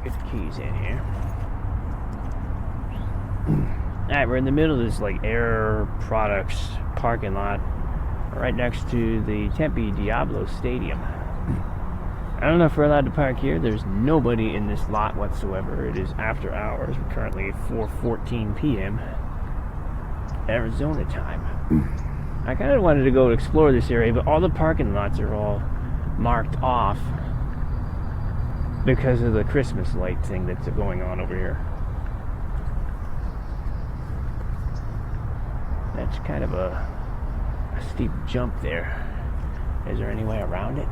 Get the keys in here. Alright, we're in the middle of this like Air Products parking lot right next to the Tempe Diablo Stadium. I don't know if we're allowed to park here. There's nobody in this lot whatsoever. It is after hours. We're currently at 4:14 p.m. Arizona time. I kind of wanted to go explore this area, but all the parking lots are all marked off because of the Christmas light thing that's going on over here. That's kind of a steep jump there. Is there any way around it?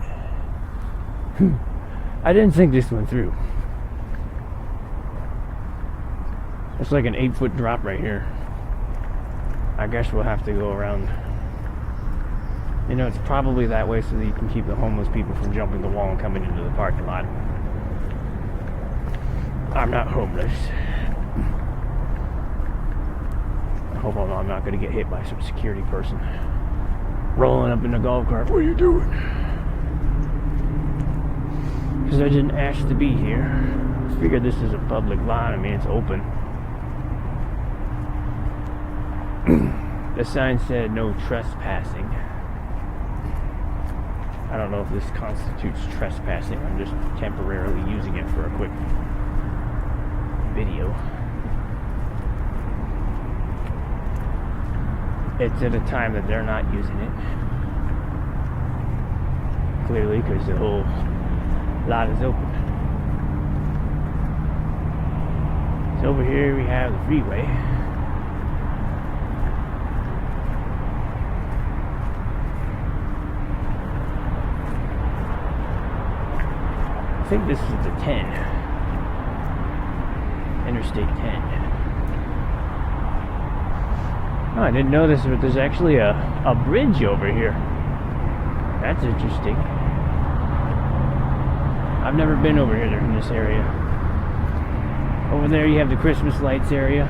I didn't think this went through. It's like an 8-foot drop right here. I guess we'll have to go around. You know, it's probably that way so that you can keep the homeless people from jumping the wall and coming into the parking lot. I'm not homeless. I hope I'm not going to get hit by some security person rolling up in a golf cart. What are you doing? Because I didn't ask to be here. I figured this is a public lot. I mean, it's open. The sign said no trespassing. I don't know if this constitutes trespassing. I'm just temporarily using it for a quick video. It's at a time that they're not using it. Clearly, because the whole lot is open. So over here we have the freeway. I think this is the 10. Interstate 10. Oh, I didn't know this, but there's actually a bridge over here. That's interesting. I've never been over here in this area. Over there you have the Christmas lights area.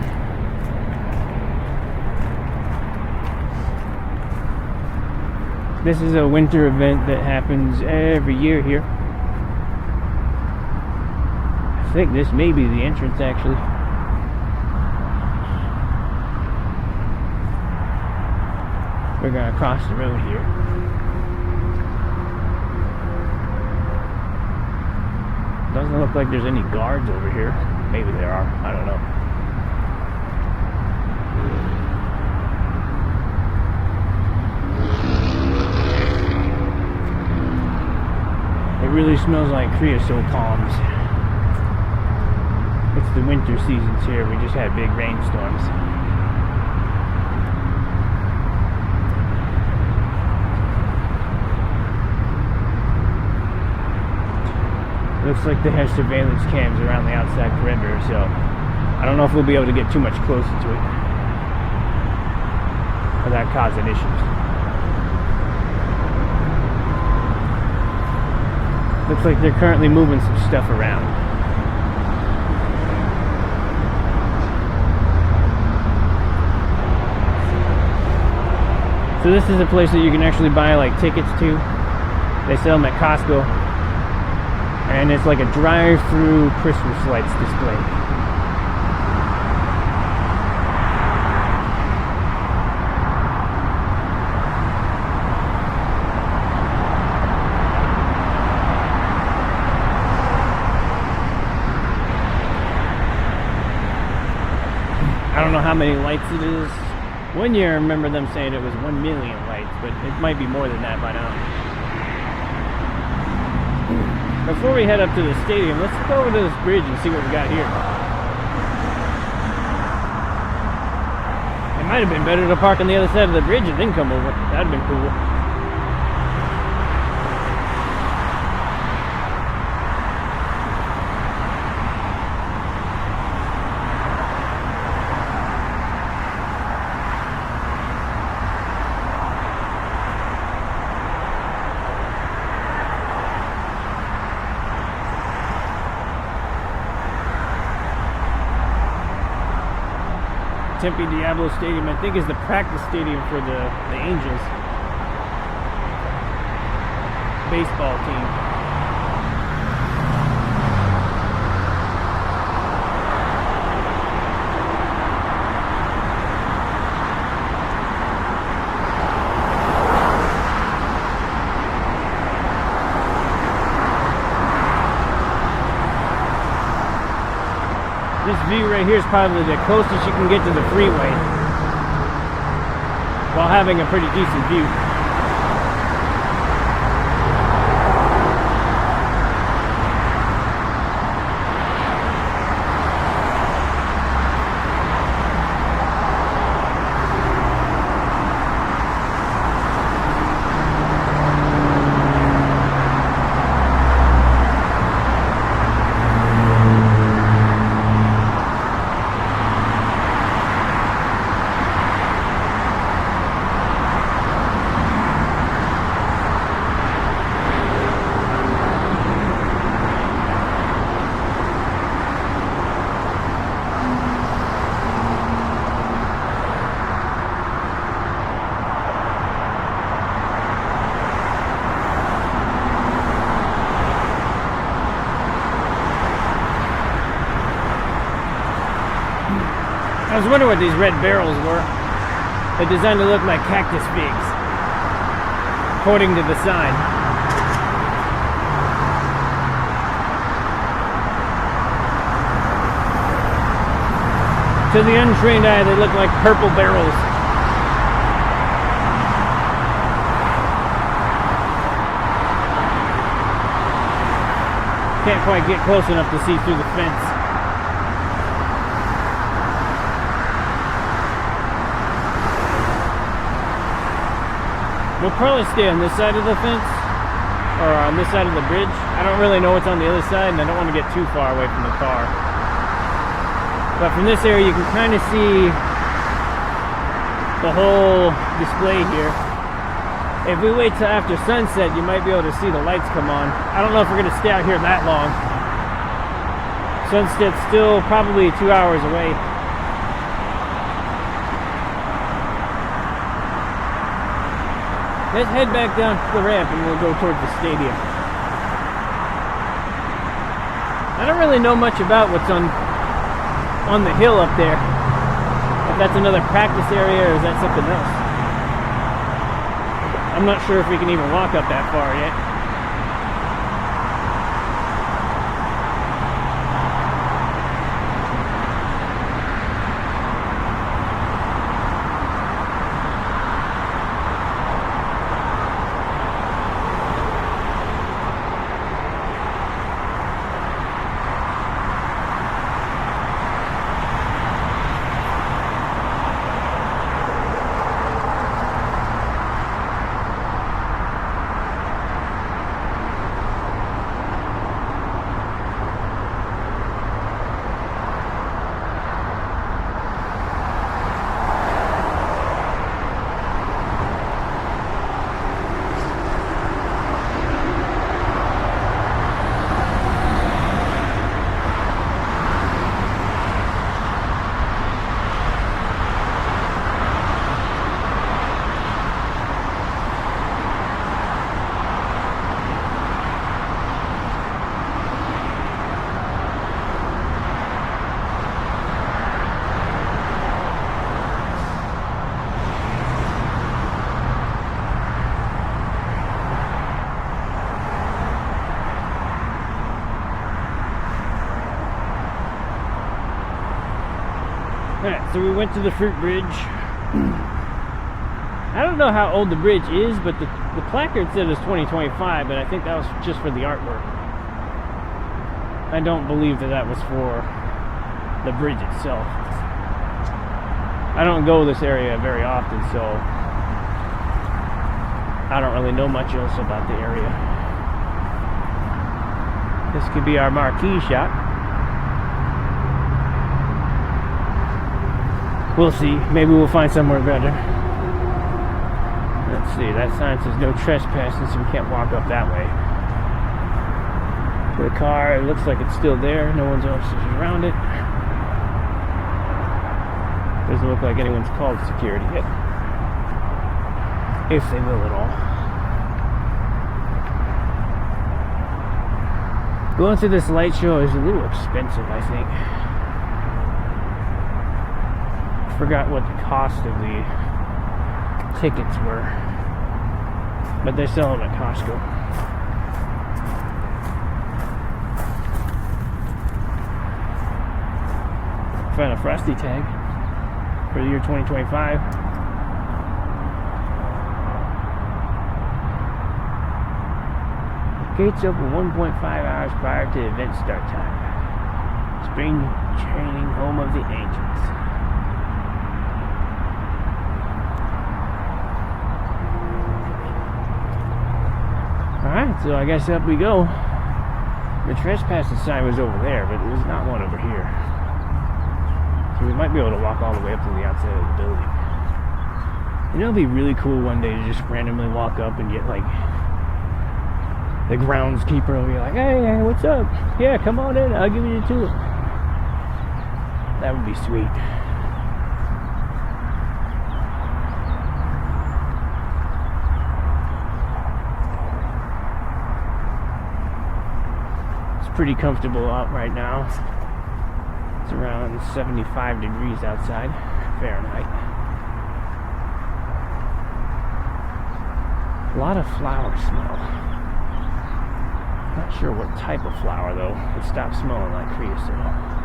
This is a winter event that happens every year here. I think this may be the entrance actually. We're gonna cross the road here. Doesn't look like there's any guards over here. Maybe there are. I don't know. It really smells like creosote palms. It's the winter seasons here. We just had big rainstorms. Looks like they have surveillance cams around the outside perimeter, so I don't know if we'll be able to get too much closer to it without causing issues. Looks like they're currently moving some stuff around. So this is a place that you can actually buy like tickets to. They sell them at Costco. And it's like a drive-through Christmas lights display. I don't know how many lights it is. One year I remember them saying it was 1 million lights, but it might be more than that by now. Before we head up to the stadium, let's go over to this bridge and see what we got here. It might have been better to park on the other side of the bridge and then come over. That'd have been cool. Tempe Diablo Stadium, I think, is the practice stadium for the Angels baseball team. This view right here is probably the closest you can get to the freeway while having a pretty decent view. I was wondering what these red barrels were. They're designed to look like cactus figs, according to the sign. To the untrained eye, they look like purple barrels. Can't quite get close enough to see through the fence. We'll probably stay on this side of the fence, or on this side of the bridge. I don't really know what's on the other side, and I don't want to get too far away from the car. But from this area, you can kind of see the whole display here. If we wait till after sunset, you might be able to see the lights come on. I don't know if we're going to stay out here that long. Sunset's still probably 2 hours away. Let's head back down to the ramp and we'll go towards the stadium. I don't really know much about what's on the hill up there. If that's another practice area or is that something else. I'm not sure if we can even walk up that far yet. Alright, so we went to the fruit bridge. I don't know how old the bridge is, but the placard said it was 2025, but I think that was just for the artwork. I don't believe that was for the bridge itself. I don't go this area very often, so I don't really know much else about the area. This could be our marquee shot. We'll see. Maybe we'll find somewhere better. Let's see. That sign says no trespassing, so we can't walk up that way. The car, it looks like it's still there. No one's else around it. Doesn't look like anyone's called security yet. If they will at all. Going through this light show is a little expensive, I think. Forgot what the cost of the tickets were, but they sell them at Costco. Found a frosty tag for the year 2025. Gates open 1.5 hours prior to event start time. Spring training, home of the ancients. Alright, so I guess up we go. The trespassing sign was over there, but there's not one over here. So we might be able to walk all the way up to the outside of the building. You know, it'd be really cool one day to just randomly walk up and get like the groundskeeper will be like, hey, what's up? Yeah, come on in, I'll give you the tour. That would be sweet. It's pretty comfortable out right now. It's around 75 degrees outside, Fahrenheit. A lot of flower smell. Not sure what type of flower though. It stopped smelling like creosote.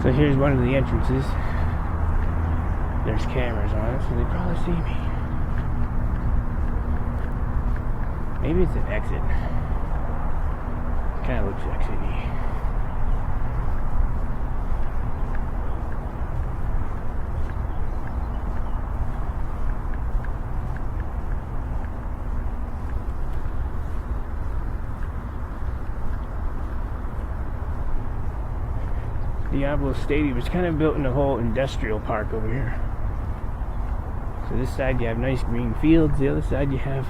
So here's one of the entrances. There's cameras on it, so they probably see me. Maybe it's an exit. Kind of looks exit-y. Diablo Stadium is kind of built in a whole industrial park over here. So this side you have nice green fields, the other side you have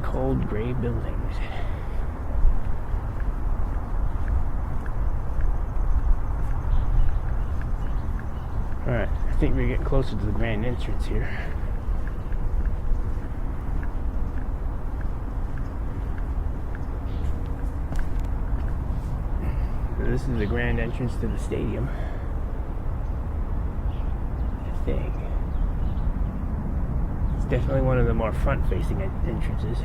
cold gray buildings. Alright, I think we're getting closer to the grand entrance here. So this is the grand entrance to the stadium, I think. It's definitely one of the more front-facing entrances.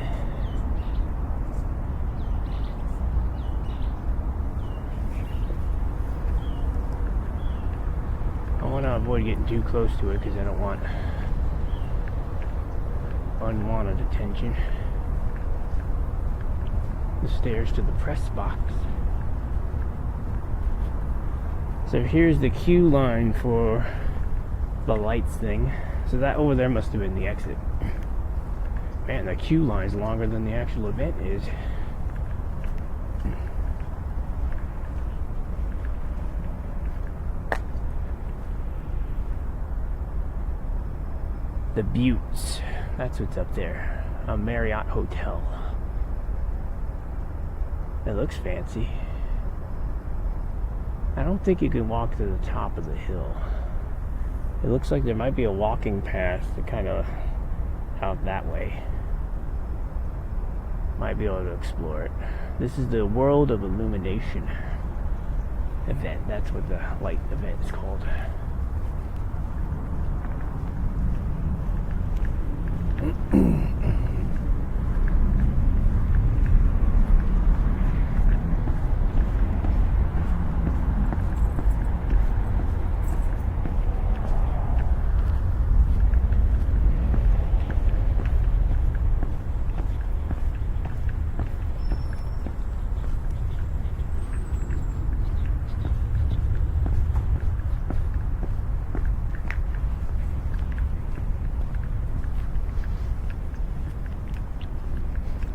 I want to avoid getting too close to it because I don't want unwanted attention. The stairs to the press box. So here's the queue line for the lights thing. So that over there must have been the exit. Man, the queue line's longer than the actual event is. The Buttes. That's what's up there. A Marriott hotel. It looks fancy. I don't think you can walk to the top of the hill. It looks like there might be a walking path that kind of out that way. Might be able to explore it. This is the World of Illumination event. That's what the light event is called.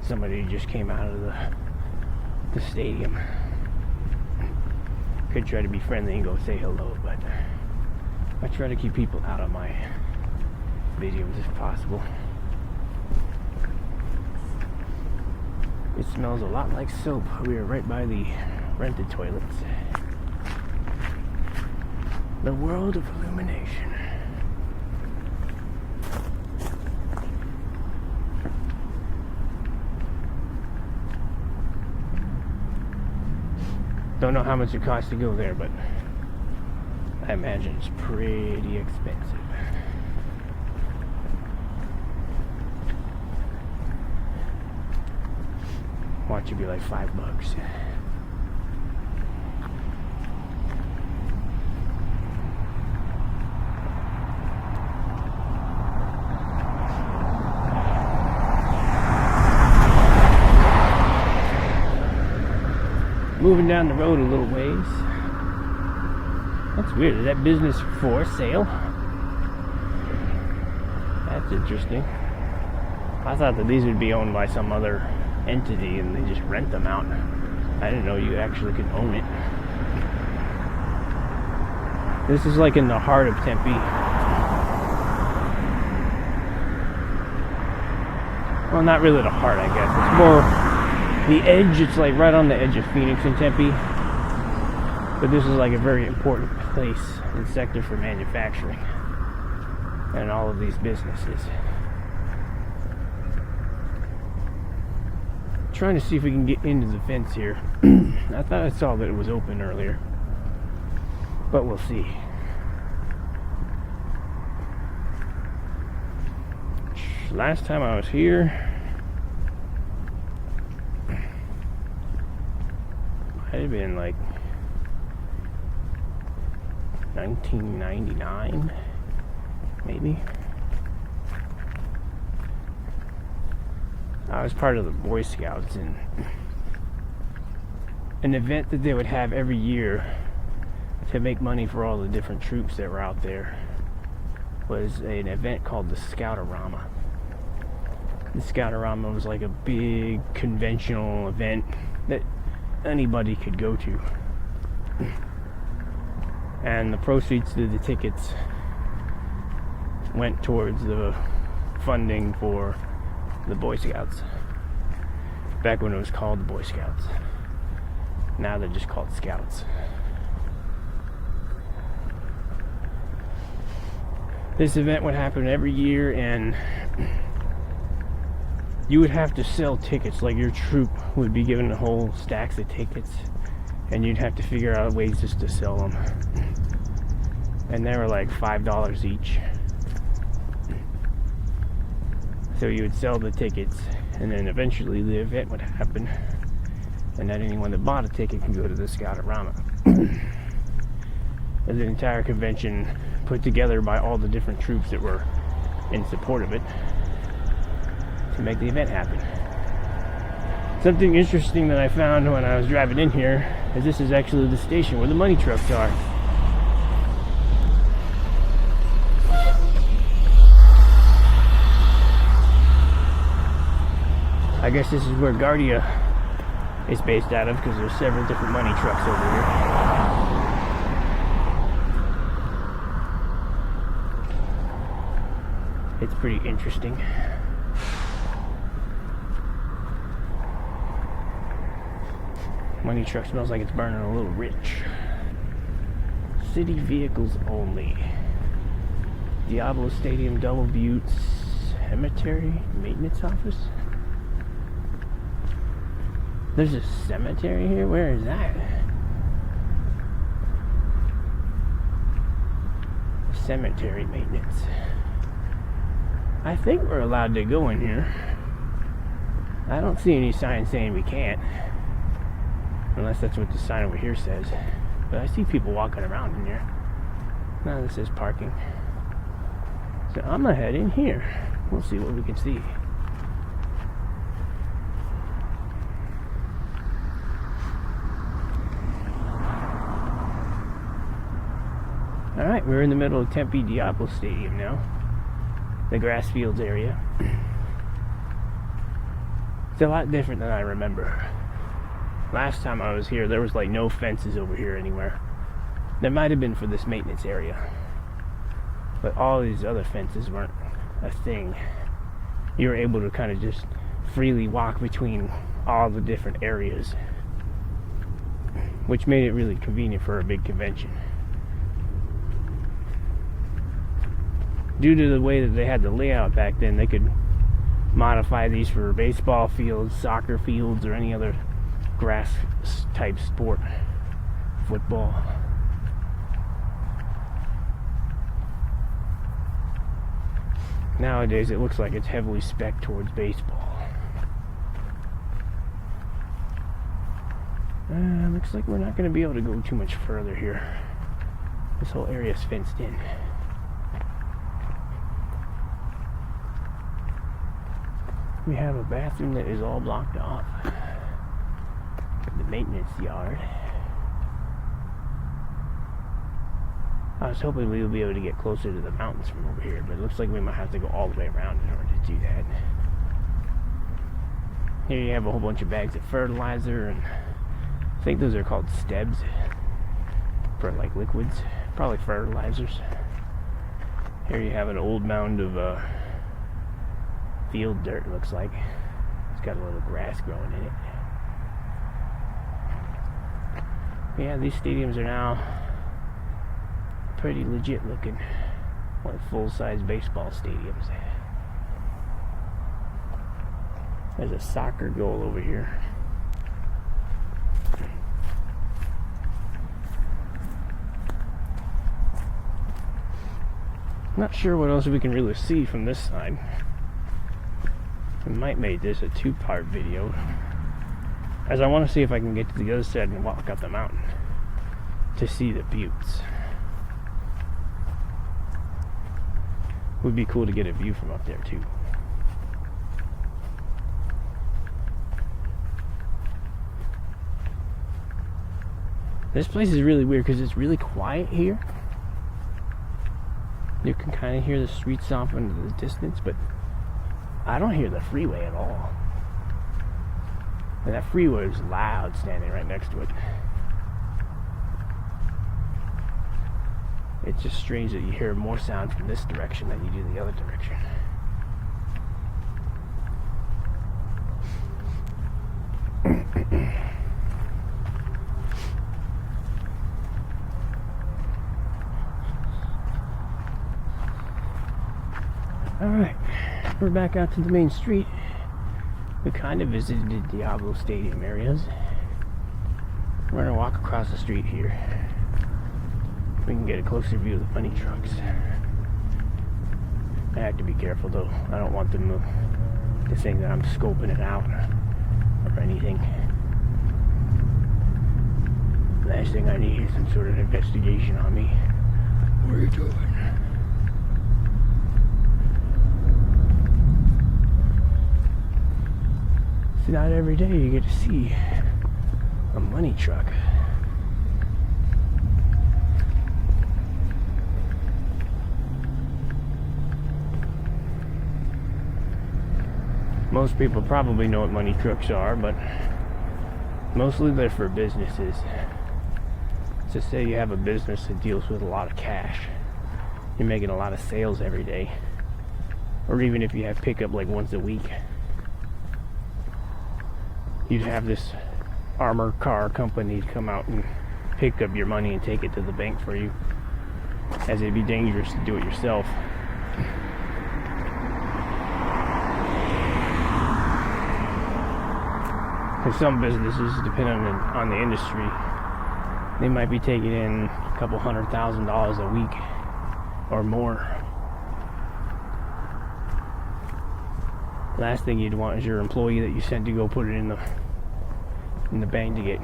Somebody just came out of the stadium. Could try to be friendly and go say hello, but I try to keep people out of my videos if possible. It smells a lot like soap. We are right by the rented toilets. The World of Illumination. Don't know how much it costs to go there, but I imagine it's pretty expensive. Watch it be like $5. Moving down the road a little ways. That's weird. Is that business for sale? That's interesting. I thought that these would be owned by some other entity and they just rent them out. I didn't know you actually could own it. This is like in the heart of Tempe. Well, not really the heart, I guess. It's more the edge. It's like right on the edge of Phoenix and Tempe. But this is like a very important place and sector for manufacturing and all of these businesses. Trying to see if we can get into the fence here. I thought I saw that it was open earlier, but we'll see. Last time I was here, might have been like 1999, maybe. I was part of the Boy Scouts, and an event that they would have every year to make money for all the different troops that were out there was an event called the Scoutorama. The Scoutorama was like a big conventional event that anybody could go to. And the proceeds to the tickets went towards the funding for the Boy Scouts. Back when it was called the Boy Scouts. Now they're just called Scouts. This event would happen every year, and you would have to sell tickets. Like your troop would be given a whole stacks of tickets, and you'd have to figure out ways just to sell them. And they were like $5 each. So you would sell the tickets, and then eventually the event would happen, and then anyone that bought a ticket could go to the Scoutorama. There's an entire convention put together by all the different troops that were in support of it to make the event happen. Something interesting that I found when I was driving in here is this is actually the station where the money trucks are. I guess this is where Guardia is based out of, because there's several different money trucks over here. It's pretty interesting. Money truck smells like it's burning a little rich. City vehicles only. Diablo Stadium, Double Butte Cemetery Maintenance Office. There's a cemetery here? Where is that? Cemetery maintenance. I think we're allowed to go in here. I don't see any sign saying we can't. Unless that's what the sign over here says. But I see people walking around in here. Now this is parking. So I'm gonna head in here. We'll see what we can see. Alright, we're in the middle of Tempe Diablo Stadium now. The grass fields area. It's a lot different than I remember. Last time I was here, there was like no fences over here anywhere. There might have been for this maintenance area. But all these other fences weren't a thing. You were able to kind of just freely walk between all the different areas. Which made it really convenient for a big convention. Due to the way that they had the layout back then, they could modify these for baseball fields, soccer fields, or any other grass type sport. football. Nowadays it looks like it's heavily spec'd towards baseball. Looks like we're not going to be able to go too much further here. This whole area is fenced in. We have a bathroom that is all blocked off. The maintenance yard. I was hoping we would be able to get closer to the mountains from over here, but it looks like we might have to go all the way around in order to do that. Here you have a whole bunch of bags of fertilizer, and I think those are called stebs for like liquids, probably fertilizers. Here you have an old mound of field dirt, it looks like. It's got a little grass growing in it. Yeah, these stadiums are now pretty legit looking, like full-size baseball stadiums. There's a soccer goal over here. Not sure what else we can really see from this side. We might make this a two-part video, as I want to see if I can get to the other side and walk up the mountain to see the buttes. Would be cool to get a view from up there too. This place is really weird because it's really quiet here. You can kind of hear the streets off into the distance, but I don't hear the freeway at all. And that freeway is loud standing right next to it. It's just strange that you hear more sound from this direction than you do the other direction. Alright, we're back out to the main street. We kind of visited the Diablo Stadium areas. We're going to walk across the street here. We can get a closer view of the money trucks. I have to be careful though. I don't want them to think that I'm scoping it out or anything. Last thing I need is some sort of investigation on me. What are you doing? It's not every day you get to see a money truck. Most people probably know what money trucks are, but mostly they're for businesses. So say you have a business that deals with a lot of cash. You're making a lot of sales every day. Or even if you have pickup like once a week. You'd have this armor car company come out and pick up your money and take it to the bank for you, as it'd be dangerous to do it yourself. For some businesses, depending on the industry, they might be taking in a couple $100,000 a week or more. Last thing you'd want is your employee that you sent to go put it in the bank to get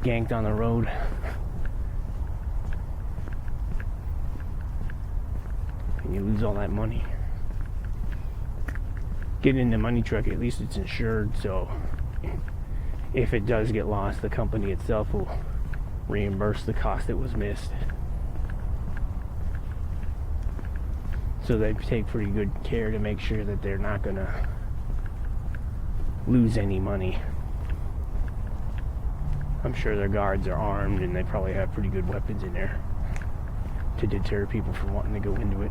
ganked on the road. And you lose all that money. Getting in the money truck, at least it's insured, so if it does get lost, the company itself will reimburse the cost that was missed. So they take pretty good care to make sure that they're not gonna lose any money. I'm sure their guards are armed and they probably have pretty good weapons in there to deter people from wanting to go into it.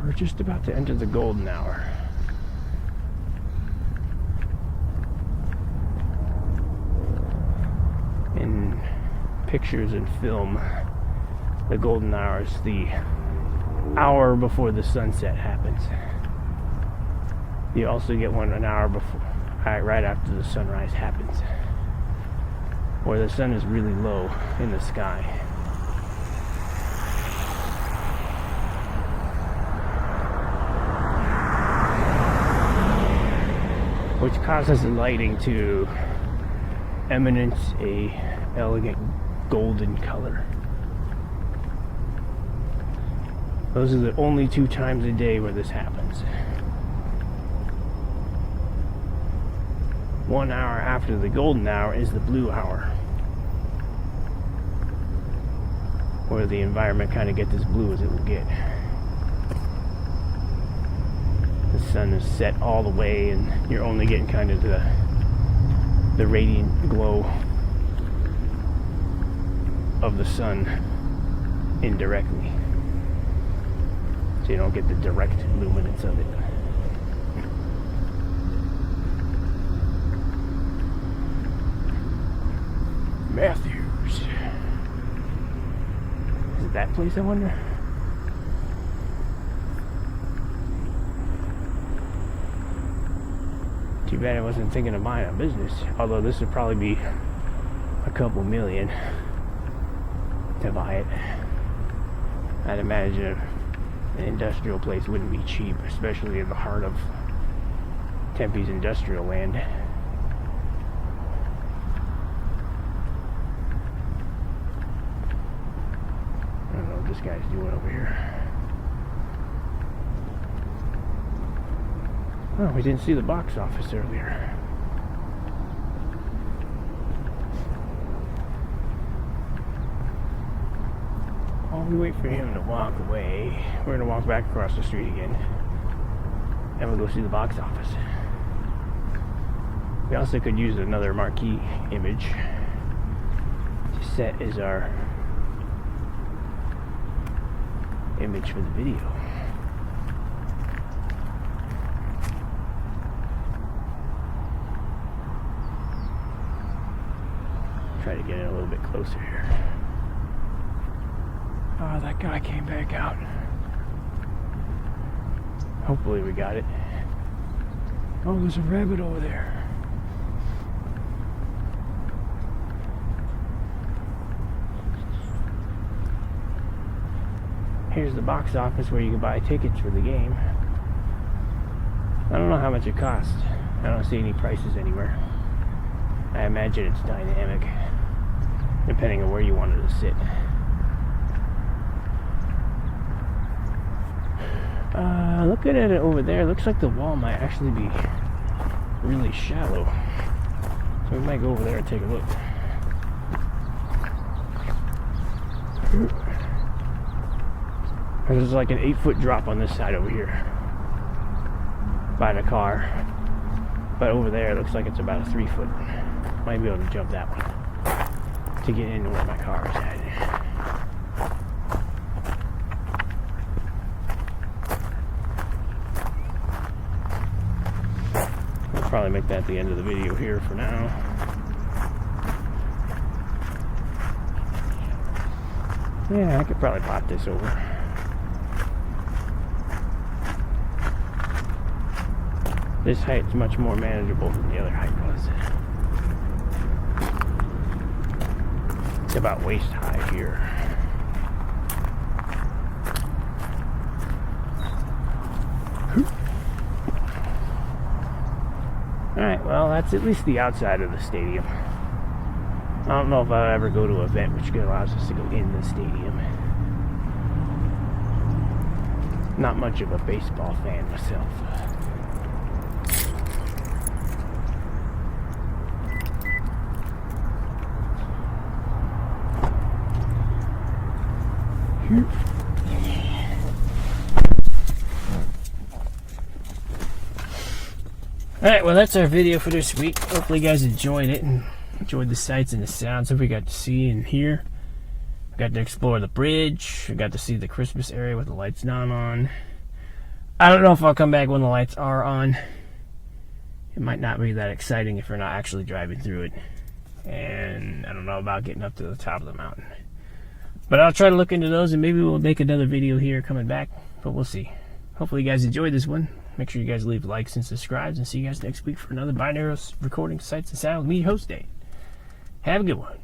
We're just about to enter the golden hour. In pictures and film, the golden hour is the hour before the sunset happens. You also get one an hour before, right after the sunrise happens, where the sun is really low in the sky. Which causes the lighting to eminence a elegant golden color. Those are the only 2 times a day where this happens. 1 hour after the golden hour is the blue hour, where the environment kind of gets as blue as it will get. The sun is set all the way and you're only getting kind of the radiant glow of the sun indirectly, so you don't get the direct luminance of it. Matthews. Is it that place, I wonder? Too bad I wasn't thinking of buying a business, although this would probably be a couple million to buy it. I'd imagine an industrial place wouldn't be cheap, especially in the heart of Tempe's industrial land. I don't know what this guy's doing over here. Oh, we didn't see the box office earlier. While we wait for him to walk away, we're going to walk back across the street again, and we'll go see the box office. We also could use another marquee image to set as our image for the video. Try to get in a little bit closer here. Oh, that guy came back out. Hopefully we got it. Oh, there's a rabbit over there. Here's the box office where you can buy tickets for the game. I don't know how much it costs. I don't see any prices anywhere. I imagine it's dynamic, depending on where you wanted to sit. Looking at it over there, looks like the wall might actually be really shallow. So we might go over there and take a look. There's like an 8-foot drop on this side over here by the car. But over there it looks like it's about a 3-foot. Might be able to jump that one to get into where my car is at. I'll probably make that the end of the video here for now. Yeah, I could probably pop this over. This height's much more manageable than the other height was. It's about waist high here. Alright, well, that's at least the outside of the stadium. I don't know if I'll ever go to an event which allows us to go in the stadium. Not much of a baseball fan myself. Alright, well that's our video for this week. Hopefully you guys enjoyed it and enjoyed the sights and the sounds that we got to see and hear. We got to explore the bridge. We got to see the Christmas area with the lights not on. I don't know if I'll come back when the lights are on. It might not be that exciting if you're not actually driving through it. And I don't know about getting up to the top of the mountain. But I'll try to look into those, and maybe we'll make another video here coming back, but we'll see. Hopefully you guys enjoyed this one. Make sure you guys leave likes and subscribes, and see you guys next week for another Binaural Recording Sights and Sounds with me, host Dave. Have a good one.